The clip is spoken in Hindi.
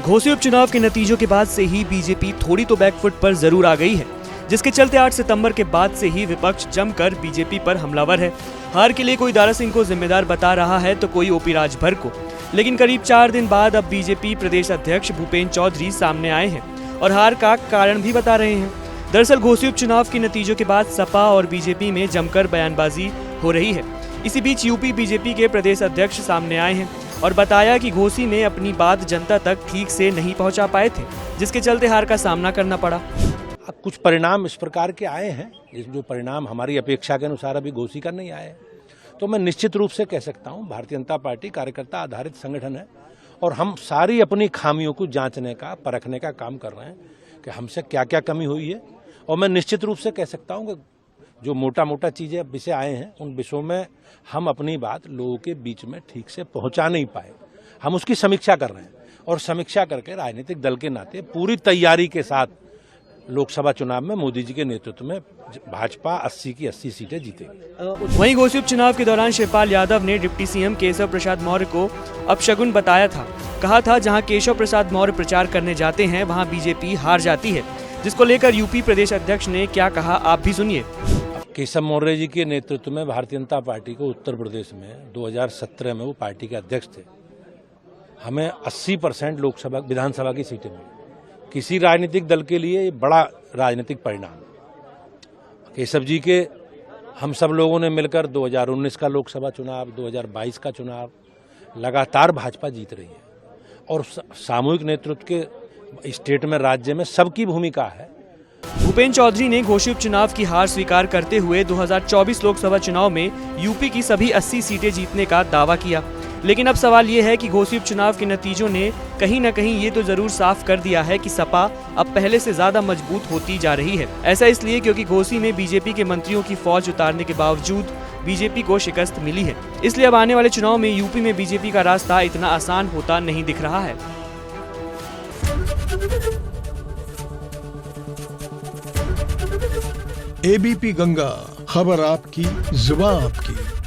घोसी उपचुनाव के नतीजों के बाद से ही बीजेपी थोड़ी तो बैकफुट पर जरूर आ गई है, जिसके चलते 8 सितंबर के बाद से ही विपक्ष जमकर बीजेपी पर हमलावर है। हार के लिए कोई दारा सिंह को जिम्मेदार बता रहा है तो कोई ओपी राजभर को। लेकिन करीब 4 दिन बाद अब बीजेपी प्रदेश अध्यक्ष भूपेन्द्र चौधरी सामने आए हैं और हार का कारण भी बता रहे हैं। दरअसल घोसी उपचुनाव के नतीजों के बाद सपा और बीजेपी में जमकर बयानबाजी हो रही है। इसी बीच यूपी बीजेपी के प्रदेश अध्यक्ष सामने आए हैं और बताया कि घोसी में अपनी बात जनता तक ठीक से नहीं पहुंचा पाए थे, जिसके चलते हार का सामना करना पड़ा। कुछ परिणाम इस प्रकार के आए हैं, जो परिणाम हमारी अपेक्षा के अनुसार अभी घोसी का नहीं आए, तो मैं निश्चित रूप से कह सकता हूं भारतीय जनता पार्टी कार्यकर्ता आधारित संगठन है और हम सारी अपनी खामियों को जांचने का, परखने का काम कर रहे हैं कि हमसे क्या क्या कमी हुई है। और मैं निश्चित रूप से कह सकता हूं कि जो मोटा मोटा चीजें विषय आए हैं उन विषयों में हम अपनी बात लोगों के बीच में ठीक से पहुंचा नहीं पाए। हम उसकी समीक्षा कर रहे हैं और समीक्षा करके राजनीतिक दल के नाते पूरी तैयारी के साथ लोकसभा चुनाव में मोदी जी के नेतृत्व में भाजपा 80 की 80 सीटें जीतेगी। वहीं घोसी उपचुनाव के दौरान शिवपाल यादव ने डिप्टी सीएम केशव प्रसाद मौर्य को अपशगुन बताया था। कहा था जहां केशव प्रसाद मौर्य प्रचार करने जाते हैं वहां बीजेपी हार जाती है, जिसको लेकर यूपी प्रदेश अध्यक्ष ने क्या कहा आप भी सुनिए। केशव मौर्य जी के नेतृत्व में भारतीय जनता पार्टी को उत्तर प्रदेश में 2017 में वो पार्टी के अध्यक्ष थे। हमें 80% लोकसभा विधानसभा की सीटें मिली। किसी राजनीतिक दल के लिए ये बड़ा राजनीतिक परिणाम। केशव जी के हम सब लोगों ने मिलकर 2019 का लोकसभा चुनाव, 2022 का चुनाव लगातार भाजपा जीत रही है और सामूहिक नेतृत्व के स्टेट में, राज्य में सबकी भूमिका है। भूपेन्द्र चौधरी ने घोसी उपचुनाव की हार स्वीकार करते हुए 2024 लोकसभा चुनाव में यूपी की सभी 80 सीटें जीतने का दावा किया। लेकिन अब सवाल ये है कि घोसी उपचुनाव के नतीजों ने कहीं न कहीं ये तो जरूर साफ कर दिया है कि सपा अब पहले से ज्यादा मजबूत होती जा रही है। ऐसा इसलिए क्योंकि घोसी में बीजेपी के मंत्रियों की फौज उतारने के बावजूद बीजेपी को शिकस्त मिली है। इसलिए अब आने वाले चुनाव में यूपी में बीजेपी का रास्ता इतना आसान होता नहीं दिख रहा है। एबीपी गंगा, खबर आपकी, जुबान आपकी।